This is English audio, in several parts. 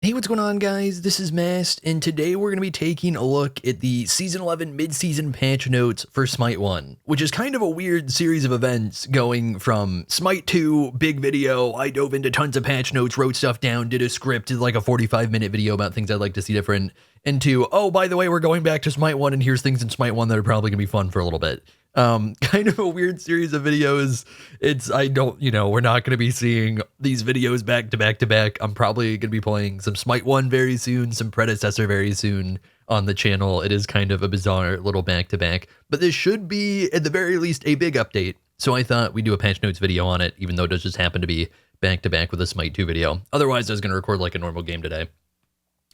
Hey, what's going on, guys? This is Mast, and today we're going to be taking a look at the Season 11 mid-season patch notes for SMITE 1, which is kind of a weird series of events going from SMITE 2, big video, I dove into tons of patch notes, wrote stuff down, did a script, did like a 45-minute video about things I'd like to see different, into, oh, by the way, we're going back to SMITE 1, and here's things in SMITE 1 that are probably going to be fun for a little bit. Kind of a weird series of videos. We're not going to be seeing these videos back to back to back. I'm probably going to be playing some SMITE 1 very soon, some predecessor very soon on the channel. It is kind of a bizarre little back to back, but this should be at the very least a big update. So I thought we'd do a patch notes video on it, even though it does just happen to be back to back with a SMITE 2 video. Otherwise, I was going to record like a normal game today.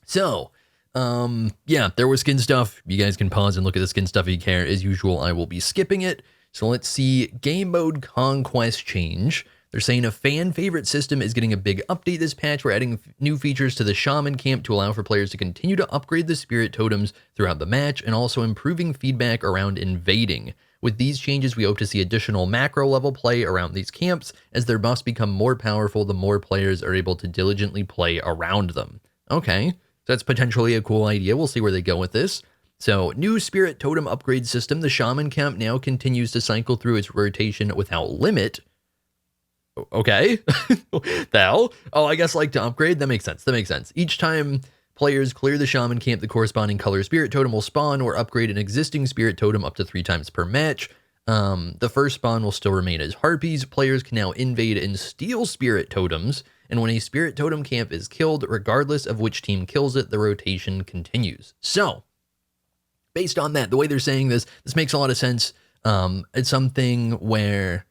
So, yeah, there was skin stuff. You guys can pause and look at the skin stuff if you care. As usual, I will be skipping it. So let's see, game mode Conquest change. They're saying a fan favorite system is getting a big update this patch. We're adding new features to the shaman camp to allow for players to continue to upgrade the spirit totems throughout the match, and also improving feedback around invading. With these changes, we hope to see additional macro level play around these camps, as their buffs become more powerful the more players are able to diligently play around them. Okay. So that's potentially a cool idea. We'll see where they go with this. So, new spirit totem upgrade system. The shaman camp now continues to cycle through its rotation without limit. Okay. The hell? Oh, I guess like to upgrade? That makes sense. That makes sense. Each time players clear the shaman camp, the corresponding color spirit totem will spawn or upgrade an existing spirit totem up to 3 times per match. The first spawn will still remain as harpies. Players can now invade and steal spirit totems. And when a spirit totem camp is killed, regardless of which team kills it, the rotation continues. So, based on that, the way they're saying this makes a lot of sense. It's something where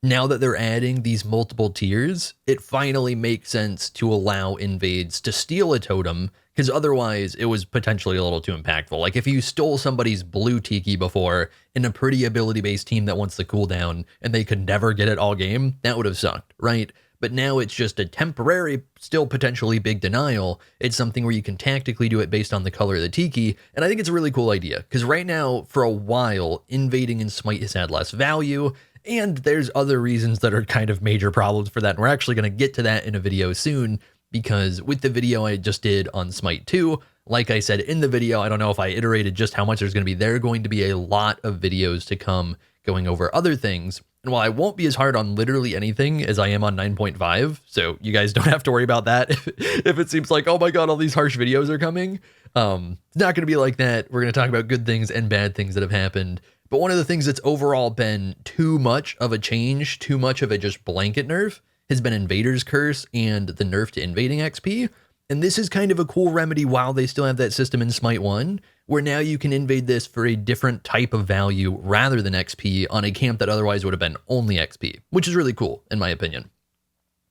now that they're adding these multiple tiers, it finally makes sense to allow invades to steal a totem, because otherwise it was potentially a little too impactful. Like if you stole somebody's blue tiki before in a pretty ability-based team that wants the cooldown and they could never get it all game, that would have sucked, right? But now it's just a temporary, still potentially big denial. It's something where you can tactically do it based on the color of the tiki, and I think it's a really cool idea, because right now, for a while, invading in SMITE has had less value, and there's other reasons that are kind of major problems for that, and we're actually going to get to that in a video soon, because with the video I just did on SMITE 2, like I said in the video, I don't know if I iterated just how much there's going to be. There are going to be a lot of videos to come going over other things. And while I won't be as hard on literally anything as I am on 9.5, so you guys don't have to worry about that if it seems like, oh my god, all these harsh videos are coming. It's not going to be like that. We're going to talk about good things and bad things that have happened. But one of the things that's overall been too much of a change, too much of a just blanket nerf, has been Invader's Curse and the nerf to invading XP. And this is kind of a cool remedy while they still have that system in SMITE 1, where now you can invade this for a different type of value rather than XP on a camp that otherwise would have been only XP, which is really cool, in my opinion.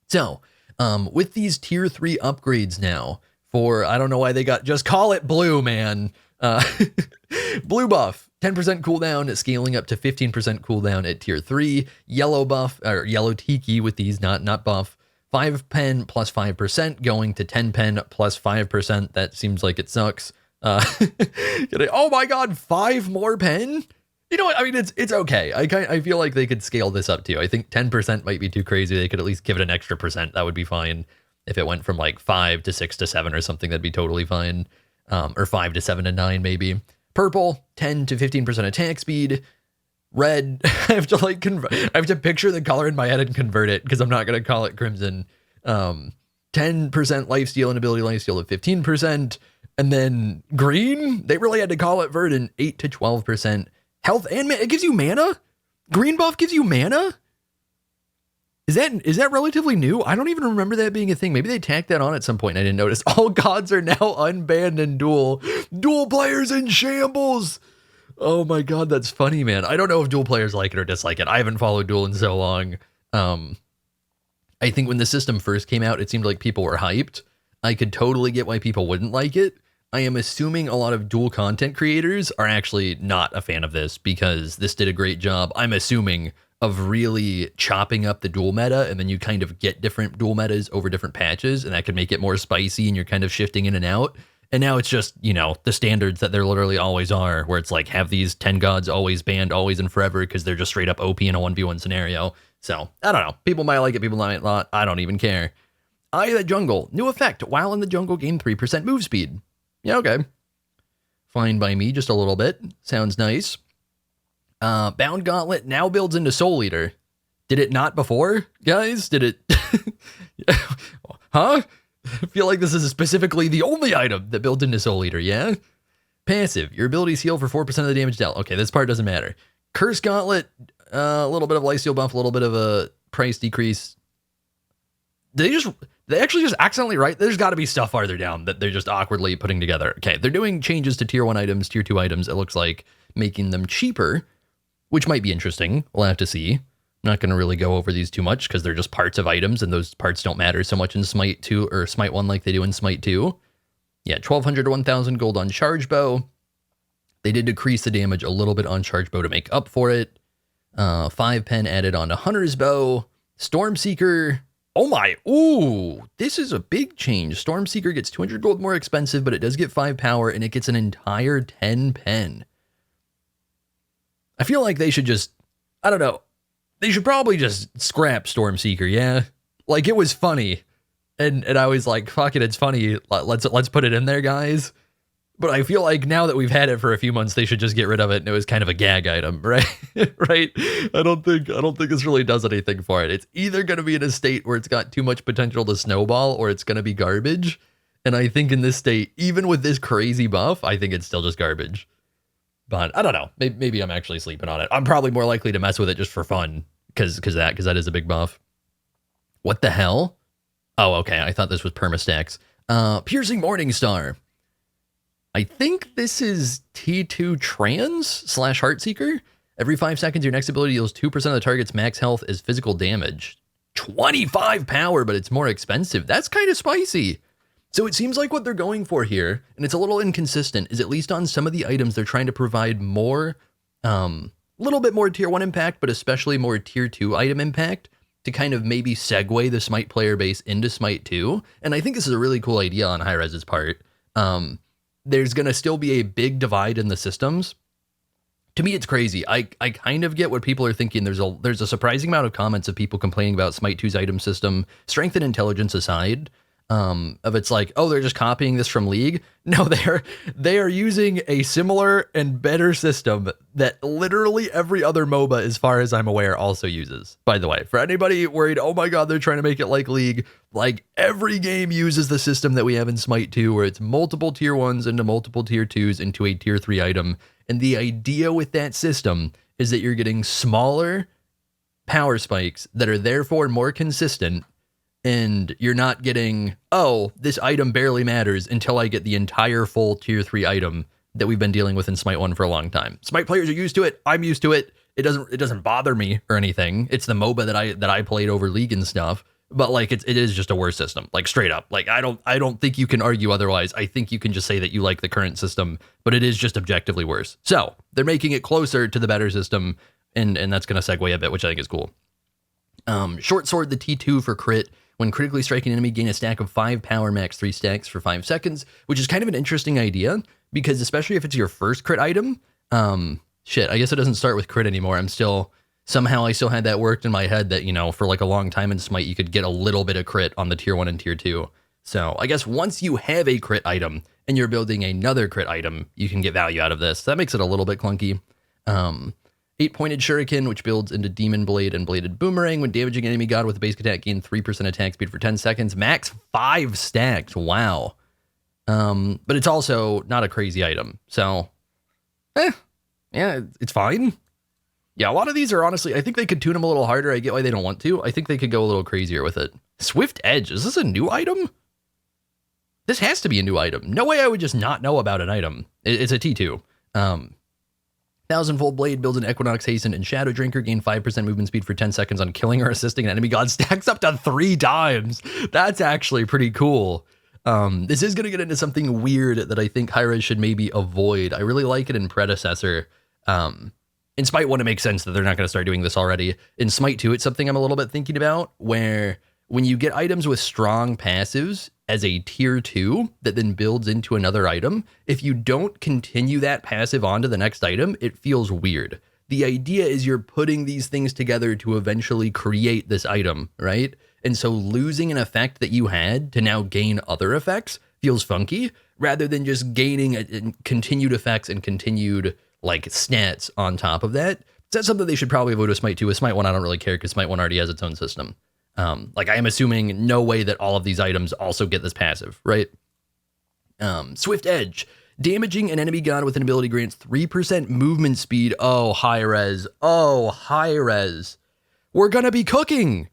So, with these tier 3 upgrades now, for, I don't know why they got, just call it blue, man. Blue buff, 10% cooldown, scaling up to 15% cooldown at tier 3. Yellow buff, or yellow tiki with these, not buff. 5 pen plus 5%, going to 10 pen plus 5%. That seems like it sucks. Oh my god, 5 more pen? You know what? I mean, it's okay. I feel like they could scale this up too. I think 10% might be too crazy. They could at least give it an extra percent. That would be fine. If it went from like 5 to 6 to 7 or something, that'd be totally fine. Or 5 to 7 to 9 maybe. Purple, 10 to 15% attack speed. Red, I have to picture the color in my head and convert it, because I'm not going to call it crimson. 10% lifesteal and ability lifesteal of 15%. And then green, they really had to call it verdant, 8 to 12% health, and it gives you mana? Green buff gives you mana? Is that relatively new? I don't even remember that being a thing. Maybe they tacked that on at some point and I didn't notice. All gods are now unbanned in Duel. Duel players in shambles! Oh my god, that's funny, man. I don't know if Duel players like it or dislike it. I haven't followed Duel in so long. I think when the system first came out, it seemed like people were hyped. I could totally get why people wouldn't like it. I am assuming a lot of Duel content creators are actually not a fan of this, because this did a great job, I'm assuming, of really chopping up the Duel meta, and then you kind of get different Duel metas over different patches, and that could make it more spicy, and you're kind of shifting in and out. And now it's just, you know, the standards that there literally always are, where it's like, have these 10 gods always banned, always and forever, because they're just straight up OP in a 1v1 scenario. So, I don't know. People might like it, people might not. I don't even care. Eye of the Jungle. New effect. While in the jungle, gain 3% move speed. Yeah, okay. Fine by me, just a little bit. Sounds nice. Bound Gauntlet now builds into Soul Eater. Did it not before, guys? Did it? Huh? I feel like this is specifically the only item that builds into Soul Eater, yeah? Passive. Your abilities heal for 4% of the damage dealt. Okay, this part doesn't matter. Curse Gauntlet. A little bit of lifesteal buff, a little bit of a price decrease. They actually just accidentally write. There's got to be stuff farther down that they're just awkwardly putting together. Okay, they're doing changes to tier 1 items, tier 2 items, it looks like, making them cheaper, which might be interesting. We'll have to see. I'm not going to really go over these too much because they're just parts of items, and those parts don't matter so much in Smite 2 or Smite 1 like they do in Smite 2. Yeah, 1,200 to 1,000 gold on Charge Bow. They did decrease the damage a little bit on Charge Bow to make up for it. 5 pen added on to Hunter's Bow. Stormseeker. Oh my, ooh, this is a big change. Stormseeker gets 200 gold more expensive, but it does get 5 power, and it gets an entire 10 pen. I feel like they should just, I don't know, they should probably just scrap Stormseeker, yeah? Like, it was funny, and I was like, fuck it, it's funny, let's put it in there, guys. But I feel like now that we've had it for a few months, they should just get rid of it, and it was kind of a gag item, right? Right? I don't think this really does anything for it. It's either going to be in a state where it's got too much potential to snowball, or it's going to be garbage. And I think in this state, even with this crazy buff, I think it's still just garbage. But I don't know. Maybe I'm actually sleeping on it. I'm probably more likely to mess with it just for fun, because that is a big buff. What the hell? Oh, okay. I thought this was permastacks. Piercing Morningstar. I think this is T2 Trans / Heartseeker. Every 5 seconds, your next ability deals 2% of the target's max health as physical damage. 25 power, but it's more expensive. That's kind of spicy. So it seems like what they're going for here, and it's a little inconsistent, is at least on some of the items, they're trying to provide more, little bit more tier 1 impact, but especially more tier 2 item impact to kind of maybe segue the Smite player base into Smite 2. And I think this is a really cool idea on Hi-Rez's part. There's going to still be a big divide in the systems. To me, it's crazy. I kind of get what people are thinking. There's a surprising amount of comments of people complaining about Smite 2's item system, strength and intelligence aside, of it's like, oh, they're just copying this from League. No, they are using a similar and better system that literally every other MOBA, as far as I'm aware, also uses. By the way, for anybody worried, oh my god, they're trying to make it like League, like every game uses the system that we have in Smite 2, where it's multiple tier 1s into multiple tier 2s into a tier 3 item. And the idea with that system is that you're getting smaller power spikes that are therefore more consistent, and you're not getting, oh, this item barely matters until I get the entire full tier 3 item that we've been dealing with in Smite 1 for a long time. Smite players are used to it. I'm used to it. It doesn't bother me or anything. It's the MOBA that I played over League and stuff. But like it is just a worse system, like straight up. Like I don't think you can argue otherwise. I think you can just say that you like the current system, but it is just objectively worse. So they're making it closer to the better system, and that's going to segue a bit, which I think is cool. Short Sword, the T2 for crit. When critically striking an enemy, gain a stack of 5 power, max 3 stacks for 5 seconds, which is kind of an interesting idea, because especially if it's your first crit item, shit, I guess it doesn't start with crit anymore. I still had that worked in my head that, you know, for like a long time in Smite, you could get a little bit of crit on the tier 1 and tier 2. So I guess once you have a crit item and you're building another crit item, you can get value out of this. That makes it a little bit clunky. 8-pointed Shuriken, which builds into Demon Blade and Bladed Boomerang. When damaging an enemy god with a basic attack, gain 3% attack speed for 10 seconds. Max 5 stacks. Wow. But it's also not a crazy item. So, yeah, it's fine. Yeah, a lot of these are honestly, I think they could tune them a little harder. I get why they don't want to. I think they could go a little crazier with it. Swift Edge. Is this a new item? This has to be a new item. No way I would just not know about an item. It's a T2. Thousandfold Blade builds an Equinox Hasten and Shadow Drinker, gain 5% movement speed for 10 seconds on killing or assisting an enemy god, stacks up to 3 times. That's actually pretty cool. This is going to get into something weird that I think Hi-Rez should maybe avoid. I really like it in Predecessor. In Smite 1, it makes sense that they're not going to start doing this already. In Smite 2, it's something I'm a little bit thinking about, where when you get items with strong passives as a tier 2 that then builds into another item, if you don't continue that passive onto the next item, it feels weird. The idea is you're putting these things together to eventually create this item, right? And so losing an effect that you had to now gain other effects feels funky, rather than just gaining continued effects and continued like stats on top of that. So that's something they should probably avoid with Smite 2. With Smite 1, I don't really care because Smite 1 already has its own system. Like I am assuming no way that all of these items also get this passive, right? Swift Edge. Damaging an enemy god with an ability grants 3% movement speed. Oh, Hi-Rez. Oh, Hi-Rez. We're gonna be cooking.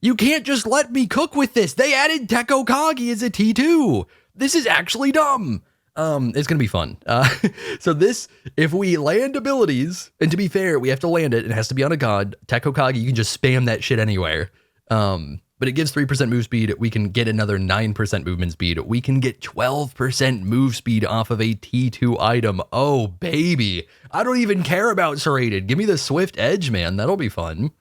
You can't just let me cook with this. They added Tekko Kagi as a T2. This is actually dumb. It's gonna be fun. So this, if we land abilities, and to be fair, we have to land it. It has to be on a god. Tekko Kagi, you can just spam that shit anywhere. But it gives 3% move speed. We can get another 9% movement speed. We can get 12% move speed off of a T2 item. Oh, baby. I don't even care about serrated. Give me the Swift Edge, man. That'll be fun.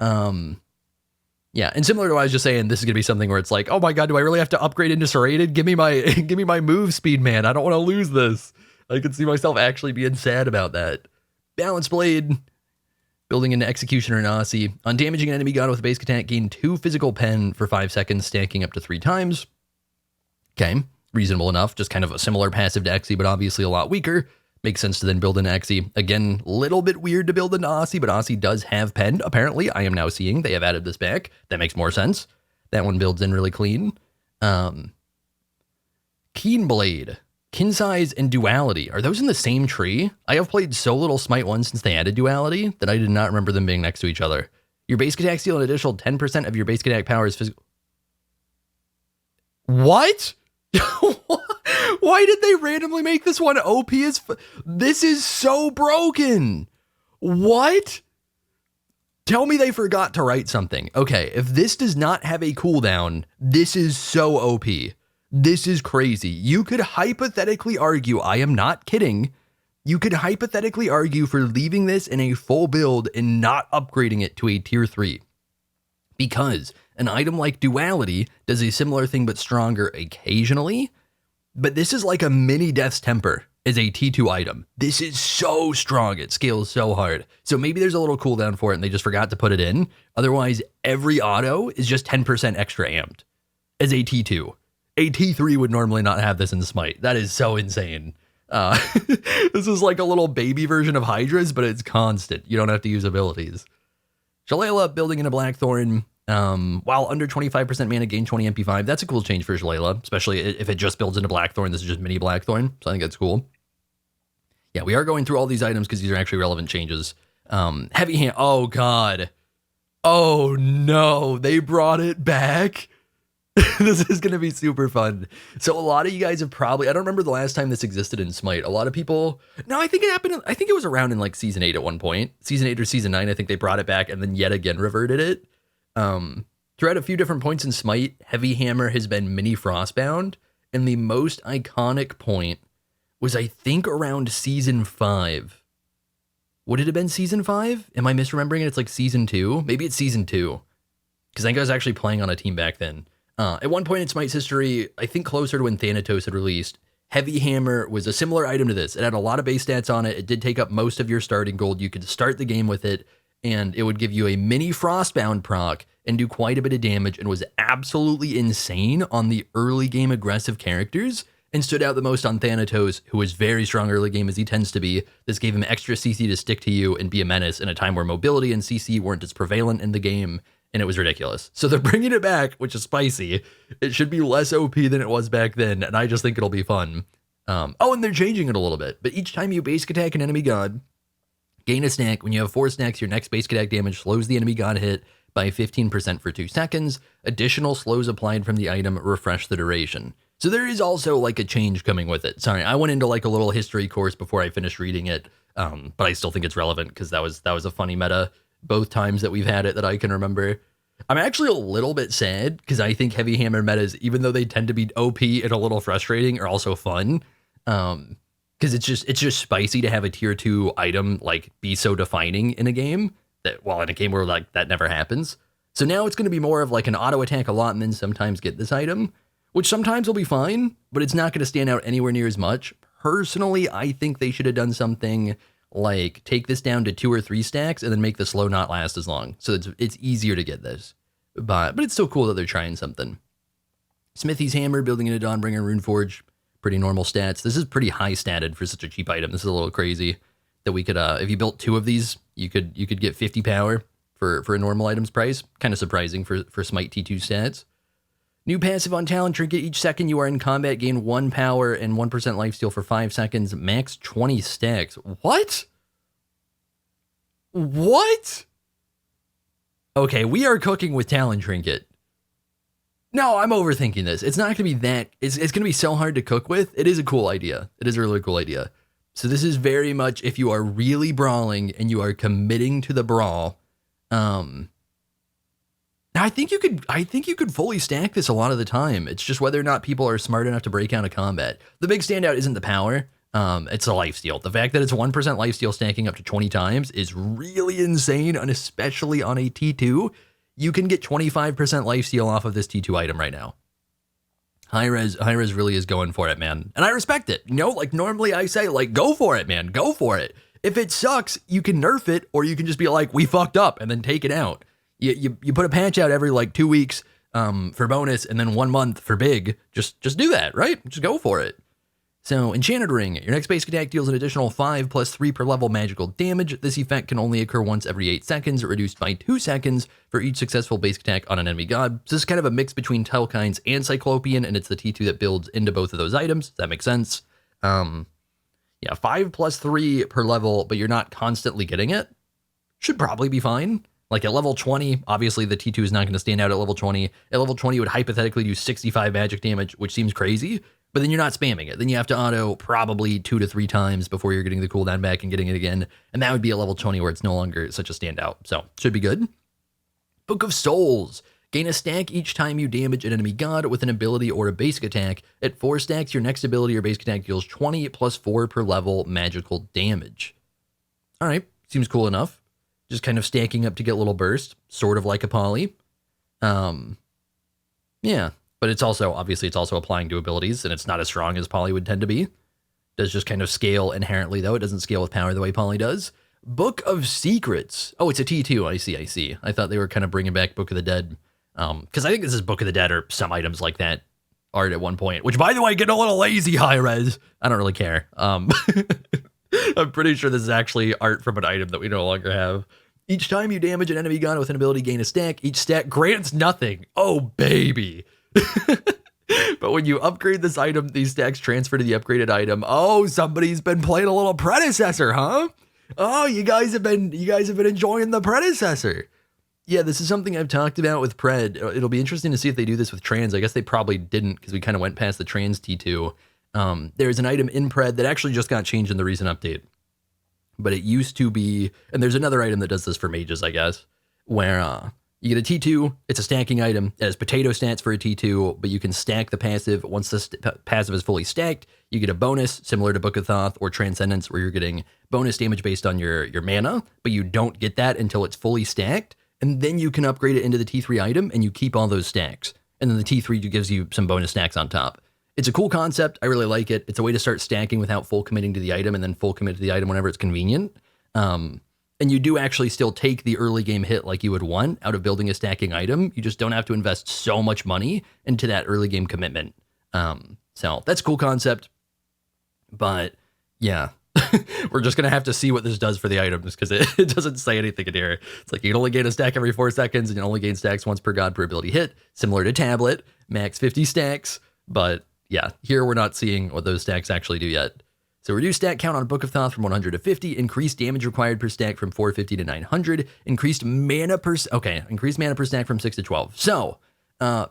Yeah, and similar to what I was just saying, this is gonna be something where it's like, oh my god, do I really have to upgrade into serrated? Give me my move speed, man. I don't want to lose this. I could see myself actually being sad about that. Balance Blade. Building into Executioner and Aussie. On damaging an enemy god with a basic attack, gain 2 physical pen for 5 seconds, stacking up to 3 times. Okay, reasonable enough. Just kind of a similar passive to Exy, but obviously a lot weaker. Makes sense to then build into Exy. Again, a little bit weird to build into Aussie, but Aussie does have pen, apparently. I am now seeing they have added this back. That makes more sense. That one builds in really clean. Keen Blade. Kin size and duality. Are those in the same tree? I have played so little Smite 1 since they added duality that I did not remember them being next to each other. Your basic attack steal an additional 10% of your basic attack power is physical. What? Why did they randomly make this one OP as this is so broken. What? Tell me they forgot to write something. Okay, if this does not have a cooldown, this is so OP. This is crazy. You could hypothetically argue, I am not kidding, you could hypothetically argue for leaving this in a full build and not upgrading it to a tier 3. Because an item like Duality does a similar thing but stronger occasionally, but this is like a mini Death's Temper as a T2 item. This is so strong, it scales so hard. So maybe there's a little cooldown for it and they just forgot to put it in. Otherwise, every auto is just 10% extra amped as a T2. A T3 would normally not have this in Smite. That is so insane. This is like a little baby version of Hi-Rez, but it's constant. You don't have to use abilities. Shalala building in a Blackthorn. While under 25% mana, gain 20 MP5. That's a cool change for Shalala, especially if it just builds into Blackthorn. This is just mini Blackthorn, so I think that's cool. Yeah, we are going through all these items because these are actually relevant changes. Heavy hand. Oh, God. Oh, no. They brought it back. This is going to be super fun. So a lot of you guys have probably, I don't remember the last time this existed in Smite. A lot of people, no, I think it happened. I think it was around in like season 8 at one point. Season 8 or season 9, I think they brought it back and then yet again reverted it. Throughout a few different points in Smite, Heavy Hammer has been mini Frostbound. And the most iconic point was, I think, around season 5. Would it have been season 5? Am I misremembering it? It's like season 2. Maybe it's season 2. Because I think I was actually playing on a team back then. At one point in Smite's history, I think closer to when Thanatos had released, Heavy Hammer was a similar item to this. It had a lot of base stats on it. It did take up most of your starting gold. You could start the game with it, and it would give you a mini Frostbound proc and do quite a bit of damage, and was absolutely insane on the early game aggressive characters, and stood out the most on Thanatos, who was very strong early game as he tends to be. This gave him extra CC to stick to you and be a menace in a time where mobility and CC weren't as prevalent in the game. And it was ridiculous. So they're bringing it back, which is spicy. It should be less OP than it was back then, and I just think it'll be fun. Oh, and they're changing it a little bit. But each time you basic attack an enemy god, gain a snack. When you have 4 snacks, your next basic attack damage slows the enemy god hit by 15% for 2 seconds. Additional slows applied from the item refresh the duration. So there is also like a change coming with it. Sorry, I went into like a little history course before I finished reading it, but I still think it's relevant because that was a funny meta both times that we've had it that I can remember. I'm actually a little bit sad because I think Heavy Hammer metas, even though they tend to be OP and a little frustrating, are also fun. Because it's just spicy to have a tier 2 item like be so defining in a game that, well, in a game where like that never happens. So now it's going to be more of like an auto attack a lot and then sometimes get this item, which sometimes will be fine, but it's not going to stand out anywhere near as much. Personally, I think they should have done something like take this down to 2 or 3 stacks and then make the slow not last as long. So it's easier to get this. but it's still cool that they're trying something. Smithy's Hammer, building into Dawnbringer Runeforge, pretty normal stats. This is pretty high statted for such a cheap item. This is a little crazy that we could, if you built 2 of these, you could get 50 power for a normal item's price. Kind of surprising for Smite T2 stats. New passive on Talon Trinket. Each second you are in combat, gain 1 power and 1% lifesteal for 5 seconds. Max 20 stacks. What? What? Okay, we are cooking with Talon Trinket. No, I'm overthinking this. It's not going to be that. It's going to be so hard to cook with. It is a cool idea. It is a really cool idea. So this is very much if you are really brawling and you are committing to the brawl. I think you could fully stack this a lot of the time. It's just whether or not people are smart enough to break out of combat. The big standout isn't the power. It's the lifesteal. The fact that it's 1% lifesteal stacking up to 20 times is really insane, and especially on a T2. You can get 25% lifesteal off of this T2 item right now. Hi-Rez really is going for it, man. And I respect it. You know, like normally I say, like, go for it, man. Go for it. If it sucks, you can nerf it, or you can just be like, we fucked up, and then take it out. You put a patch out every like 2 weeks for bonus, and then 1 month for big. Just do that, right? Just go for it. So, Enchanted Ring. Your next basic attack deals an additional 5 plus 3 per level magical damage. This effect can only occur once every 8 seconds, reduced by 2 seconds for each successful basic attack on an enemy god. So this is kind of a mix between Telkines and Cyclopean, and it's the T2 that builds into both of those items. Does that make sense? Yeah, 5 plus 3 per level, but you're not constantly getting it. Should probably be fine. Like at level 20, obviously the T2 is not going to stand out at level 20. At level 20, it would hypothetically do 65 magic damage, which seems crazy, but then you're not spamming it. Then you have to auto probably 2 to 3 times before you're getting the cooldown back and getting it again. And that would be at level 20 where it's no longer such a standout. So should be good. Book of Souls. Gain a stack each time you damage an enemy god with an ability or a basic attack. At 4 stacks, your next ability or basic attack deals 20 plus 4 per level magical damage. All right, seems cool enough. Just kind of stacking up to get a little burst, sort of like a poly. Yeah, but it's also, obviously, it's also applying to abilities, and it's not as strong as poly would tend to be. Does just kind of scale inherently, though. It doesn't scale with power the way poly does. Book of Secrets. Oh, it's a T2. I see. I thought they were kind of bringing back Book of the Dead. Because I think this is Book of the Dead or some items like that art at one point. Which, by the way, getting a little lazy, Hi-Rez. I don't really care. I'm pretty sure this is actually art from an item that we no longer have. Each time you damage an enemy god with an ability, gain a stack. Each stack grants nothing. Oh, baby. But when you upgrade this item, these stacks transfer to the upgraded item. Oh, somebody's been playing a little predecessor, huh? Oh, you guys have been enjoying the predecessor. Yeah, this is something I've talked about with Pred. It'll be interesting to see if they do this with trans. I guess they probably didn't because we kind of went past the trans T2. There's an item in Pred that actually just got changed in the recent update. But it used to be, and there's another item that does this for mages, I guess, where you get a T2, it's a stacking item, it has potato stats for a T2, but you can stack the passive. Once the passive is fully stacked, you get a bonus, similar to Book of Thoth or Transcendence, where you're getting bonus damage based on your mana, but you don't get that until it's fully stacked, and then you can upgrade it into the T3 item, and you keep all those stacks. And then the T3 gives you some bonus stacks on top. It's a cool concept. I really like it. It's a way to start stacking without full committing to the item and then full commit to the item whenever it's convenient. And you do actually still take the early game hit like you would want out of building a stacking item. You just don't have to invest so much money into that early game commitment. So that's a cool concept. But yeah, we're just going to have to see what this does for the items because it doesn't say anything in here. It's like you can only gain a stack every 4 seconds and you only gain stacks once per god per ability hit, similar to Tablet, max 50 stacks. But yeah, here we're not seeing what those stacks actually do yet. So reduce stack count on Book of Thoth from 100 to 50, increased damage required per stack from 450 to 900, increased mana per stack from 6 to 12. So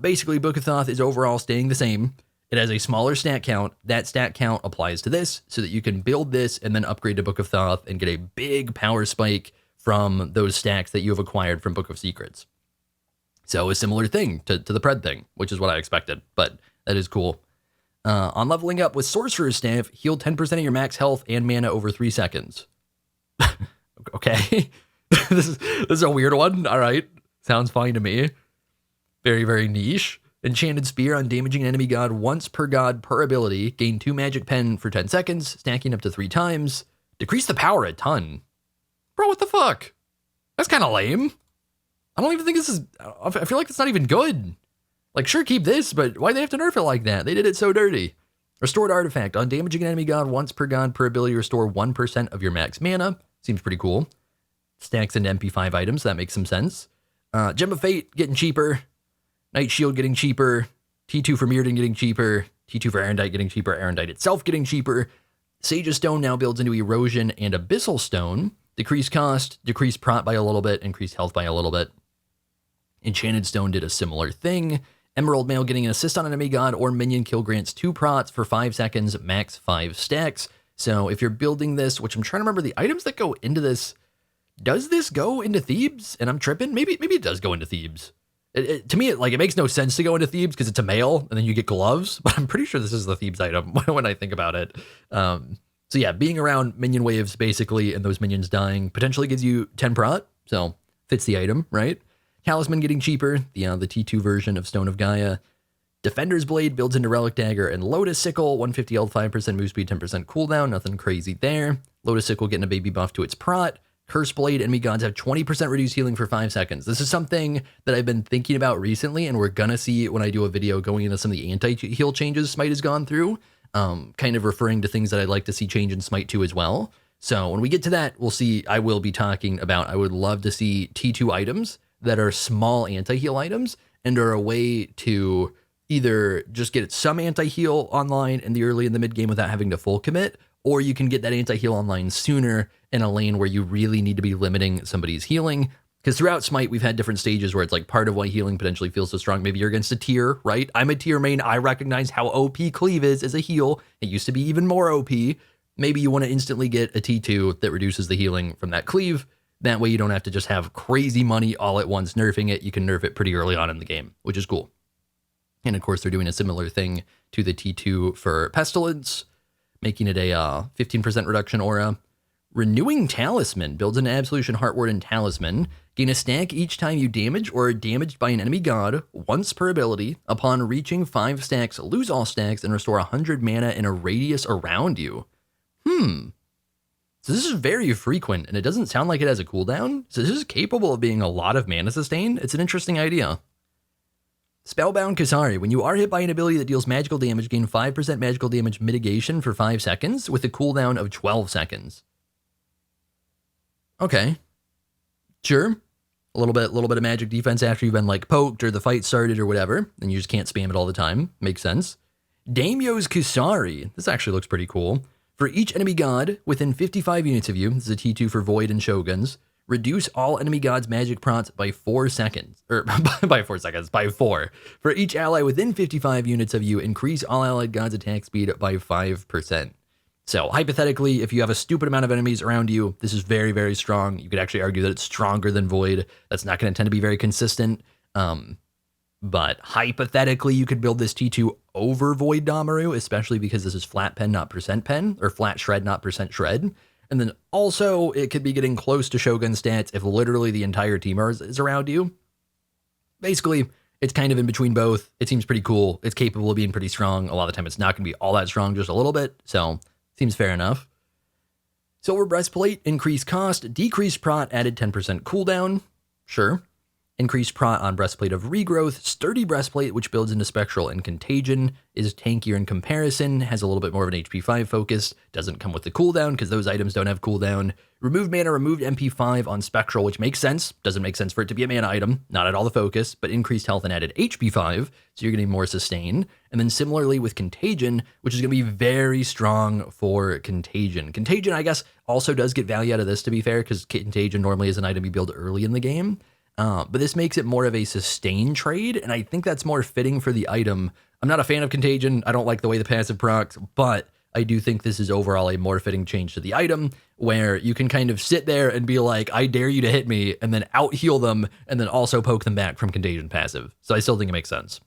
basically Book of Thoth is overall staying the same. It has a smaller stat count. That stat count applies to this so that you can build this and then upgrade to Book of Thoth and get a big power spike from those stacks that you have acquired from Book of Secrets. So a similar thing to the Pred thing, which is what I expected, but that is cool. On leveling up with Sorcerer's Staff, heal 10% of your max health and mana over 3 seconds. Okay. This is a weird one. All right. Sounds fine to me. Very, very niche. Enchanted Spear on damaging an enemy god once per god per ability. Gain 2 magic pen for 10 seconds, stacking up to 3 times. Decrease the power a ton. Bro, what the fuck? That's kind of lame. I don't even think this is, I feel like it's not even good. Like, sure, keep this, but why do they have to nerf it like that? They did it so dirty. Restored artifact. On damaging an enemy god once per god per ability, restore 1% of your max mana. Seems pretty cool. Stacks into MP5 items. That makes some sense. Gem of Fate getting cheaper. Night Shield getting cheaper. T2 for Mirrodin getting cheaper. T2 for Arendite getting cheaper. Arendite itself getting cheaper. Sage of Stone now builds into Erosion and Abyssal Stone. Decreased cost, decreased prot by a little bit, increased health by a little bit. Enchanted Stone did a similar thing. Emerald Mail getting an assist on an enemy god or minion kill grants 2 prots for 5 seconds, max 5 stacks. So if you're building this, which I'm trying to remember the items that go into this, does this go into Thebes? And I'm tripping? Maybe it does go into Thebes. To me, it makes no sense to go into Thebes because it's a mail and then you get gloves, but I'm pretty sure this is the Thebes item when I think about it. So yeah, being around minion waves basically and those minions dying potentially gives you 10 prot, so fits the item, right? Talisman getting cheaper, the T2 version of Stone of Gaia. Defender's Blade builds into Relic Dagger and Lotus Sickle, 150 health, 5% move speed, 10% cooldown, nothing crazy there. Lotus Sickle getting a baby buff to its prot. Curse Blade, enemy gods have 20% reduced healing for 5 seconds. This is something that I've been thinking about recently, and we're gonna see when I do a video going into some of the anti-heal changes Smite has gone through, kind of referring to things that I'd like to see change in Smite 2 as well. So when we get to that, we'll see, I will be talking about, I would love to see T2 items that are small anti-heal items and are a way to either just get some anti-heal online in the early and the mid game without having to full commit, or you can get that anti-heal online sooner in a lane where you really need to be limiting somebody's healing. Because throughout Smite, we've had different stages where it's like part of why healing potentially feels so strong. Maybe you're against a tier, right? I'm a tier main. I recognize how OP Cleave is as a heal. It used to be even more OP. Maybe you want to instantly get a T2 that reduces the healing from that Cleave. That way you don't have to just have crazy money all at once nerfing it. You can nerf it pretty early on in the game, which is cool. And of course, they're doing a similar thing to the T2 for Pestilence, making it a 15% reduction aura. Renewing Talisman builds an Absolution Heartward and Talisman. Gain a stack each time you damage or are damaged by an enemy god once per ability. Upon reaching 5 stacks, lose all stacks and restore 100 mana in a radius around you. So this is very frequent, and it doesn't sound like it has a cooldown. So this is capable of being a lot of mana sustain. It's an interesting idea. Spellbound Kasari. When you are hit by an ability that deals magical damage, gain 5% magical damage mitigation for 5 seconds with a cooldown of 12 seconds. Okay. Sure. A little bit of magic defense after you've been like poked or the fight started or whatever, and you just can't spam it all the time. Makes sense. Daimyo's Kusari. This actually looks pretty cool. For each enemy god within 55 units of you, this is a T2 for Void and Shoguns, reduce all enemy gods' magic prots by 4 seconds. Or by 4 seconds, by 4. For each ally within 55 units of you, increase all allied gods' attack speed by 5%. So hypothetically, if you have a stupid amount of enemies around you, this is very, very strong. You could actually argue that it's stronger than Void. That's not going to tend to be very consistent. But hypothetically, you could build this T2 over Void Damaru, especially because this is flat pen, not percent pen, or flat shred, not percent shred. And then also, it could be getting close to Shogun stats if literally the entire team is around you. Basically, it's kind of in between both. It seems pretty cool. It's capable of being pretty strong. A lot of the time, it's not going to be all that strong, just a little bit. So, seems fair enough. Silver Breastplate, increased cost, decreased prot, added 10% cooldown. Sure. Increased prot on Breastplate of Regrowth. Sturdy Breastplate, which builds into Spectral and Contagion, is tankier in comparison, has a little bit more of an HP 5 focus, doesn't come with the cooldown because those items don't have cooldown. Removed mana, removed MP 5 on Spectral, which makes sense. Doesn't make sense for it to be a mana item, not at all the focus, but increased health and added HP 5, so you're getting more sustain. And then similarly with Contagion, which is going to be very strong for Contagion. Contagion, I guess, also does get value out of this, to be fair, because Contagion normally is an item you build early in the game. But this makes it more of a sustain trade, and I think that's more fitting for the item. I'm not a fan of Contagion. I don't like the way the passive procs, but I do think this is overall a more fitting change to the item, where you can kind of sit there and be like, I dare you to hit me, and then out-heal them, and then also poke them back from Contagion passive. So I still think it makes sense.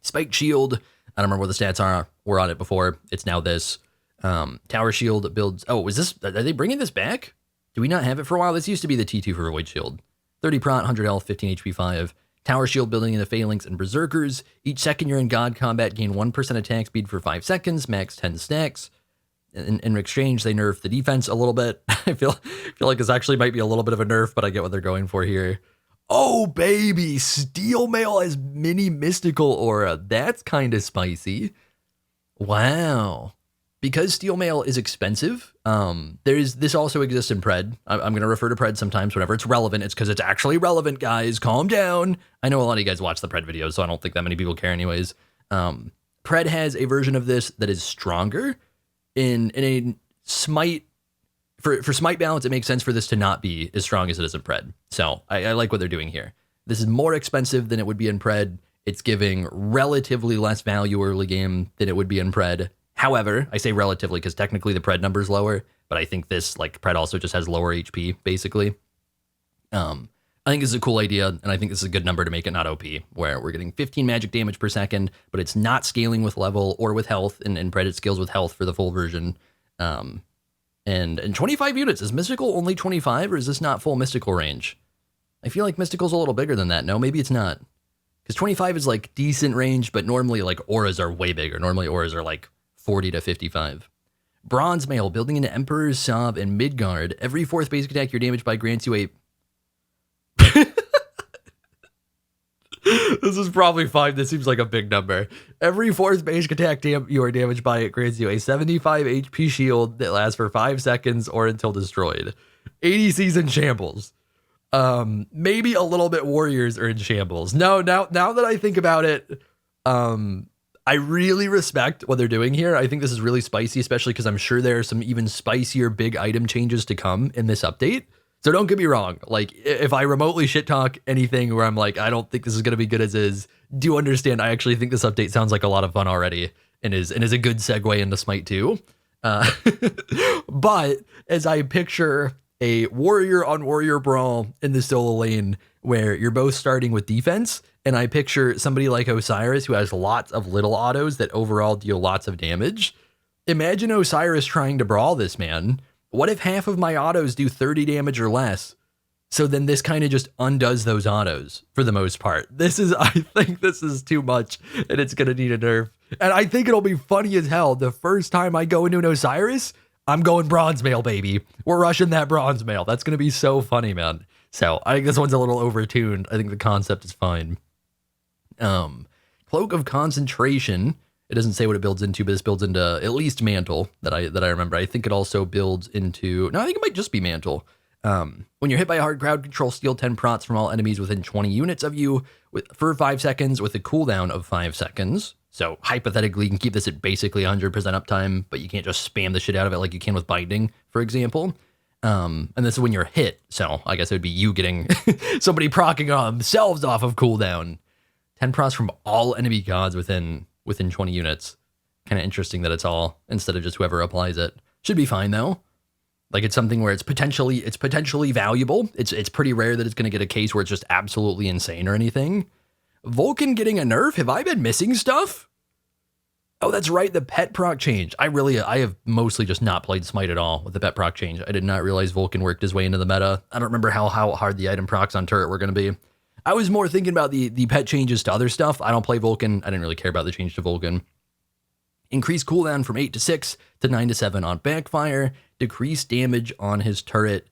Spiked Shield. I don't remember what the stats were on it before. It's now this. Tower Shield builds... Oh, is this... Are they bringing this back? Do we not have it for a while? This used to be the T2 for Void Shield. 30 prot, 100 health, 15 HP 5. Tower Shield building into Phalanx and Berserkers. Each second you're in God combat, gain 1% attack speed for 5 seconds, max 10 stacks. In exchange, they nerf the defense a little bit. I feel like this actually might be a little bit of a nerf, but I get what they're going for here. Oh, baby, Steel Mail as mini mystical aura. That's kind of spicy. Wow. Because Steel Mail is expensive, this also exists in Pred. I'm going to refer to Pred sometimes whenever it's relevant. It's because it's actually relevant, guys. Calm down. I know a lot of you guys watch the Pred videos, so I don't think that many people care anyways. Pred has a version of this that is stronger. In a Smite, for Smite balance, it makes sense for this to not be as strong as it is in Pred. So I like what they're doing here. This is more expensive than it would be in Pred. It's giving relatively less value early game than it would be in Pred. However, I say relatively because technically the Pred number is lower, but I think this, like, Pred also just has lower HP, basically. I think this is a cool idea, and I think this is a good number to make it not OP, where we're getting 15 magic damage per second, but it's not scaling with level or with health, and Pred it scales with health for the full version. And 25 units. Is Mystical only 25, or is this not full Mystical range? I feel like Mystical's a little bigger than that. No, maybe it's not. Because 25 is, like, decent range, but normally, like, auras are way bigger. Normally auras are, like, 40 to 55. Bronze Mail, building into Emperor's Sob and Midgard. Every 4th basic attack you're damaged by grants you a... This is probably fine. This seems like a big number. Every 4th basic attack you are damaged by it grants you a 75 HP shield that lasts for 5 seconds or until destroyed. 80 season shambles. Maybe a little bit warriors are in shambles. No, now that I think about it, I really respect what they're doing here. I think this is really spicy, especially because I'm sure there are some even spicier big item changes to come in this update. So don't get me wrong. Like, if I remotely shit talk anything where I'm like, I don't think this is going to be good as is, do understand I actually think this update sounds like a lot of fun already and is a good segue into Smite 2. But as I picture a warrior on warrior brawl in the solo lane where you're both starting with defense, and I picture somebody like Osiris who has lots of little autos that overall deal lots of damage. Imagine Osiris trying to brawl this man. What if half of my autos do 30 damage or less? So then this kind of just undoes those autos for the most part. I think this is too much, and it's going to need a nerf. And I think it'll be funny as hell. The first time I go into an Osiris, I'm going Bronze Mail, baby. We're rushing that Bronze Mail. That's going to be so funny, man. So I think this one's a little overtuned. I think the concept is fine. Cloak of Concentration. It doesn't say what it builds into, but this builds into at least Mantle that I remember. I think it also builds into... No, I think it might just be Mantle. When you're hit by a hard crowd control, steal 10 prots from all enemies within 20 units of you for 5 seconds with a cooldown of 5 seconds. So hypothetically, you can keep this at basically 100% uptime, but you can't just spam the shit out of it like you can with Binding, for example. And this is when you're hit. So I guess it would be you getting somebody proccing on themselves off of cooldown. 10 prots from all enemy gods within 20 units. Kind of interesting that it's all instead of just whoever applies it. Should be fine though. Like, it's something where it's potentially valuable. It's pretty rare that it's going to get a case where it's just absolutely insane or anything. Vulcan getting a nerf? Have I been missing stuff? Oh, that's right, the pet proc change. I have mostly just not played Smite at all with the pet proc change. I did not realize Vulcan worked his way into the meta. I don't remember how hard the item procs on turret were going to be. I was more thinking about the pet changes to other stuff. I don't play Vulcan. I didn't really care about the change to Vulcan. Increase cooldown from 8 to 6 to 9 to 7 on backfire. Decrease damage on his turret,